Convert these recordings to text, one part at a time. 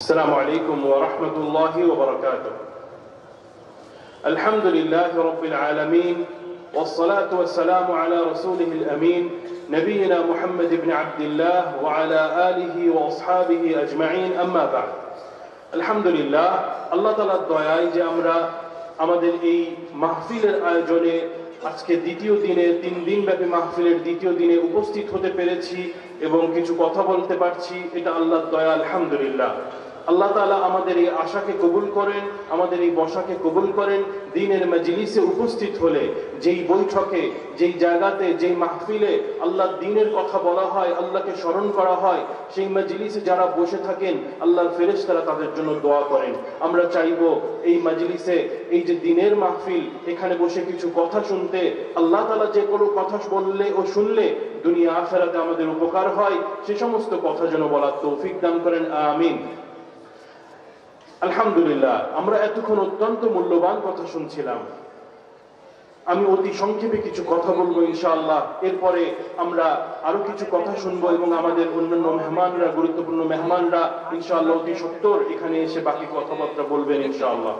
السلام عليكم ورحمة الله وبركاته. الحمد لله رب العالمين والصلاة والسلام على رسوله الأمين نبينا محمد بن عبد الله وعلى آله وأصحابه أجمعين أما بعد. الحمد لله الله تعالى দয়ায় যে আমরা আমাদের এই মাহফিলের আয়োজনে আজকে দ্বিতীয় দিনে 3 দিন ব্যাপী মাহফিলের দ্বিতীয় দিনে উপস্থিত হতে পেরেছি এবং কিছু কথা বলতে পারছি, এটা আল্লাহর দয়া আলহামদুলিল্লাহ। আল্লাহ তাআলা আমাদের এই আশাকে কবুল করেন, আমাদের এই বসাকে কবুল করেন। দ্বীনের মজলিসে উপস্থিত হলে, যেই বৈঠকে, যেই জায়গাতে, যেই মাহফিলে আল্লাহর দ্বীনের কথা বলা হয়, আল্লাহকে স্মরণ করা হয়, সেই মজলিসে যারা বসে থাকেন আল্লাহর ফেরেশতারা তাদের জন্য দোয়া করেন। আমরা চাইবো এই মজলিসে, এই যে দ্বীনের মাহফিল, এখানে বসে কিছু কথা শুনতে, আল্লাহ তাআলা যে কোনো কথা বললে ও শুনলে দুনিয়া আখিরাতে আমাদের উপকার হয়, সে সমস্ত কথা যেন বলার তৌফিক দান করেন, আমিন। আলহামদুলিল্লাহ, আমরা এতক্ষণ অত্যন্ত মূল্যবান কথা শুনছিলাম। আমি অতি সংক্ষেপে কিছু কথা বলবো ইনশাআল্লাহ, এরপরে আমরা আরো কিছু কথা শুনবো এবং আমাদের অন্যান্য মেহমানরা, গুরুত্বপূর্ণ মেহমানরা ইনশাআল্লাহ অতি সত্বর এখানে এসে বাকি কথাবার্তা বলবেন ইনশাআল্লাহ।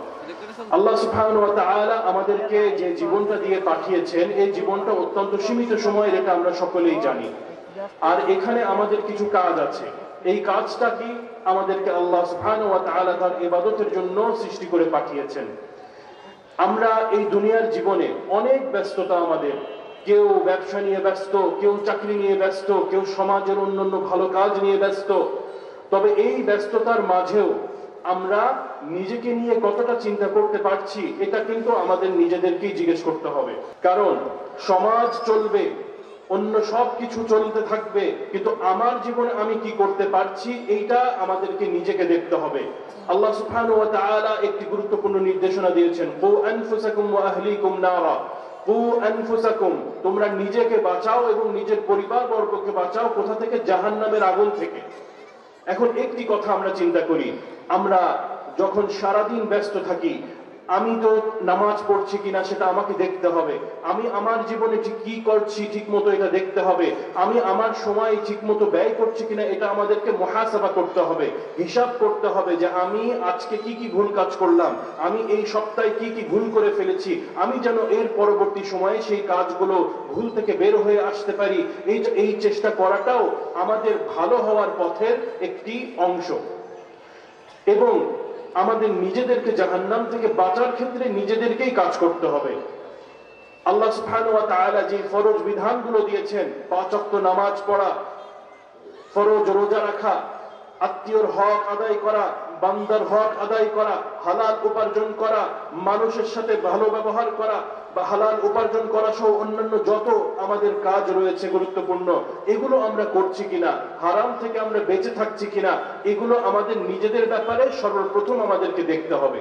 আল্লাহ সুবহানাহু ওয়া তাআলা আমাদেরকে যে জীবনটা দিয়ে পাঠিয়েছেন, এই জীবনটা অত্যন্ত সীমিত সময়ের, এটা আমরা সকলেই জানি। আর এখানে আমাদের কিছু কাজ আছে। এই কাজটা কি? আমাদেরকে আল্লাহ সুবহানাহু ওয়া তাআলা তার ইবাদতের জন্য সৃষ্টি করে পাঠিয়েছেন। আমরা এই দুনিয়ার জীবনে অনেক ব্যস্ততা আমাদের, কেউ ব্যবসা নিয়ে ব্যস্ত, কেউ চাকরি নিয়ে ব্যস্ত, কেউ সমাজের অন্যান্য ভালো কাজ নিয়ে ব্যস্ত। তবে এই ব্যস্ততার মাঝেও আমরা নিজেকে নিয়ে কতটা চিন্তা করতে পারছি, এটা কিন্তু আমাদের নিজেদেরকেই জিজ্ঞেস করতে হবে। কারণ সমাজ চলবে, অন্য সব কিছু চলতে থাকবে, কিন্তু আমার জীবনে আমি কি করতে পারছি, এইটা আমাদেরকে নিজেকে দেখতে হবে। আল্লাহ সুবহানাহু ওয়া তাআলা একটি গুরুত্বপূর্ণ নির্দেশনা দিয়েছেন, কু আনফুসাকুম ওয়া আহলিকুম নারা। কু আনফুসাকুম, তোমরা নিজেকে বাঁচাও এবং নিজের পরিবার বর্গকে বাঁচাও কোথা থেকে? জাহান্নামের আগুন থেকে। এখন একটি কথা আমরা চিন্তা করি, আমরা যখন সারাদিন ব্যস্ত থাকি, আমি তো নামাজ পড়ছি কিনা সেটা আমাকে দেখতে হবে, আমি আমার জীবনে ঠিক কি করছি ঠিক মতো এটা দেখতে হবে, আমি আমার সময় ঠিক মতো ব্যয় করছি কিনা এটা আমাদেরকে মুহাসাবা করতে হবে, হিসাব করতে হবে যে আমি আজকে কি কি ভুল কাজ করলাম, আমি এই সপ্তাহে কি কি ভুল করে ফেলেছি, আমি যেন এর পরবর্তী সময়ে সেই কাজগুলো ভুল থেকে বের হয়ে আসতে পারি। এই চেষ্টা করাটাও আমাদের ভালো হওয়ার পথের একটি অংশ। এবং আমাদের নিজেদেরকে জাহান্নাম থেকে বাঁচার ক্ষেত্রে নিজেদেরকেই কাজ করতে হবে। আল্লাহ সুবহানাহু ওয়া তাআলা যে ফরজ বিধানগুলো দিয়েছেন, 5 ওয়াক্ত নামাজ পড়া, ফরজ রোজা রাখা, আত্মীয়র হক আদায় করা, বান্দার হক আদায় করা, হালাল উপার্জন করা, মানুষের সাথে ভালো ব্যবহার করা বা হালাল উপার্জন করা সহ অন্যান্য যত আমাদের কাজ রয়েছে গুরুত্বপূর্ণ, এগুলো আমরা করছি কিনা, হারাম থেকে আমরা বেঁচে থাকছি কিনা, এগুলো আমাদের নিজেদের ব্যাপারে সর্বপ্রথম আমাদেরকে দেখতে হবে।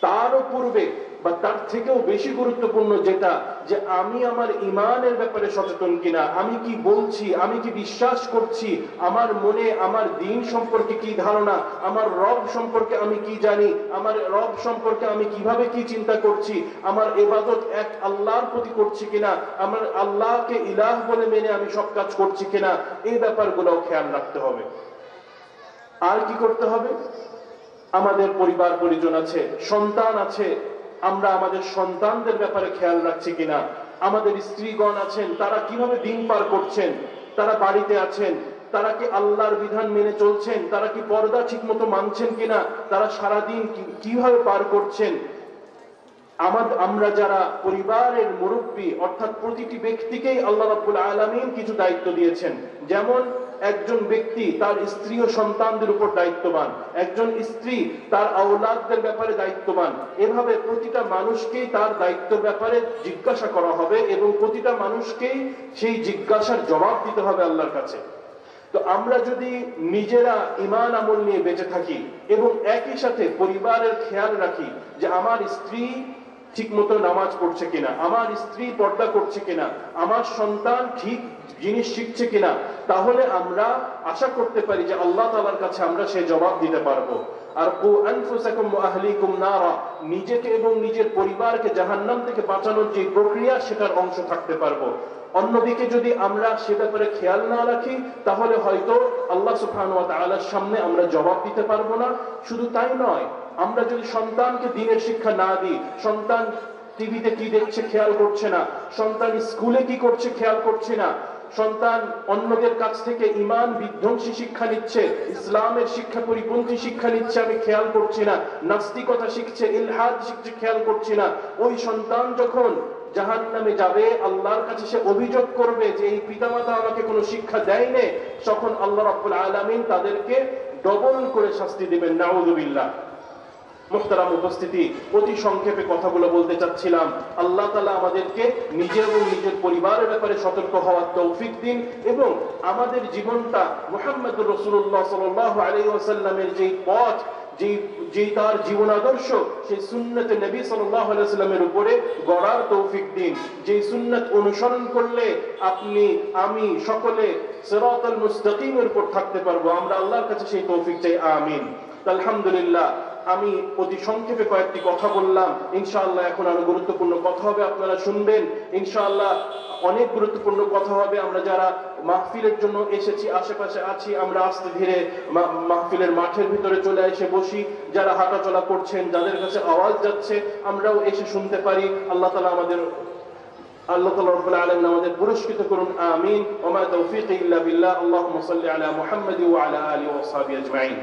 তারও পূর্বে বা তার থেকেও বেশি গুরুত্বপূর্ণ যেটা, যে আমি আমার ঈমানের ব্যাপারে সচেতন কিনা, আমি কি বলছি, আমি কি বিশ্বাস করছি, আমার মনে আমার দ্বীন সম্পর্কে কি ধারণা, আমার রব সম্পর্কে আমি কি জানি, আমার রব সম্পর্কে আমি কিভাবে কি চিন্তা করছি, আমার ইবাদত এক আল্লাহর প্রতি করছি কিনা, আমার আল্লাহকে ইলাহ বলে মেনে আমি সব কাজ করছি কিনা, এই ব্যাপারগুলোও খেয়াল রাখতে হবে। আর কি করতে হবে? আমাদের পরিবার পরিজন আছে, সন্তান আছে, আমরা আমাদের সন্তানদের ব্যাপারে খেয়াল রাখছি কিনা, আমাদের স্ত্রীগণ আছেন, তারা কিভাবে দিন পার করছেন, তারা বাড়িতে আছেন, তারা কি আল্লাহর বিধান মেনে চলছেন, তারা কি পর্দা ঠিক মতো মানছেন কিনা, তারা সারাদিন কিভাবে পার করছেন। আমরা যারা পরিবারের মুরব্বী, অর্থাৎ প্রতিটি ব্যক্তিকেই আল্লাহ রাব্বুল আলামিন কিছু দায়িত্ব দিয়েছেন। যেমন একজন ব্যক্তি তার স্ত্রী ও সন্তানদের উপর দায়িত্ববান, একজন স্ত্রী তার আওলাদদের ব্যাপারে দায়িত্ববান, এভাবে প্রতিটা মানুষকেই তার দায়িত্বের ব্যাপারে জিজ্ঞাসা করা হবে এবং প্রতিটা মানুষকেই সেই জিজ্ঞাসার জবাব দিতে হবে আল্লাহর কাছে। তো আমরা যদি নিজেরা ঈমান আমল নিয়ে বেঁচে থাকি এবং একই সাথে পরিবারের খেয়াল রাখি যে আমার স্ত্রী ঠিক মতো নামাজ পড়ছে কিনা, আমার স্ত্রী পর্দা করছে কিনা, আমার সন্তান ঠিক জিনিস শিখছে কিনা, তাহলে আমরা আশা করতে পারি যে আল্লাহ তাআলার কাছে আমরা সেই জবাব দিতে পারবো। আর কু আনফুসাকুম ওয়া আহলিকুম নারা, নিজেকে এবং নিজের পরিবারকে জাহান্নাম থেকে বাঁচানোর যে প্রক্রিয়া, সেটার অংশ থাকতে পারবো। অন্যদিকে যদি আমরা সে ব্যাপারে খেয়াল না রাখি তাহলে হয়তো আল্লাহ সুবহানাহু ওয়া তাআলার সামনে আমরা জবাব দিতে পারবো না। শুধু তাই নয়, আমরা যদি সন্তানকে দ্বীনের শিক্ষা না দিই, সন্তান টিভিতে কি দেখছে খেয়াল করছে না, সন্তান স্কুলে কি করছে খেয়াল করছে না, সন্তান অন্যদের কাছ থেকে ঈমান বিধ্বংসী শিক্ষা নিচ্ছে, ইসলামের শিক্ষা পরিপন্থী শিক্ষা নিচ্ছে আমি খেয়াল করছি না, নাস্তিকতা শিখছে, ইলহাদ শিখছে খেয়াল করছি না, ওই সন্তান যখন জাহান্নামে যাবে আল্লাহর কাছে সে অভিযোগ করবে যে এই পিতামাতা আমাকে কোনো শিক্ষা দেয়নি, তখন আল্লাহ রাব্বুল আলামিন তাদেরকে ডবল করে শাস্তি দিবেন। নাউযুবিল্লাহ। মুহতারাম উপস্থিতি, অতি সংক্ষেপে কথাগুলো বলতে চাচ্ছিলাম। আল্লাহ তাআলা আমাদেরকে নিজের এবং নিজের পরিবারের ব্যাপারে সতর্ক হওয়ার তৌফিক দিন এবং আমাদের জীবনটা মুহাম্মদুর রাসূলুল্লাহ সাল্লাল্লাহু আলাইহি ওয়াসাল্লামের যেই পথ, যেই তার জীবন আদর্শ, সেই সুন্নতে নবী সাল্লাল্লাহু আলাইহি ওয়াসাল্লামের উপরে গড়ার তৌফিক দিন, যেই সুন্নাত অনুসরণ করলে আপনি আমি সকলে সিরাতাল মুস্তাকিমের উপর থাকতে পারবো। আমরা আল্লাহর কাছে সেই তৌফিক চাই, আমিন। আলহামদুলিল্লাহ, আমি অতি সংক্ষেপে কয়েকটি কথা বললাম। ইনশাআল্লাহ এখন আরো গুরুত্বপূর্ণ কথা হবে, আপনারা শুনবেন। ইনশাআল্লাহ অনেক গুরুত্বপূর্ণ কথা হবে। আমরা যারা মাহফিলের জন্য এসেছি, আশেপাশে আছি, আমরা আস্তে ধীরে মাহফিলের মাঠের ভিতরে চলে এসে বসি। যারা হাঁটাচলা করছেন, যাদের কাছে আওয়াজ যাচ্ছে, আমরাও এসে শুনতে পারি। আল্লাহ তাআলা রব্বুল আলামিন আমাদের পুরস্কৃত করুন, আমিন। ওয়া মা তাওফীকি ইল্লা বিল্লাহ। আল্লাহুম্মা সাল্লি আলা মুহাম্মাদি ওয়া আলা আলিহি ওয়া সাহবিহি আজমাইন।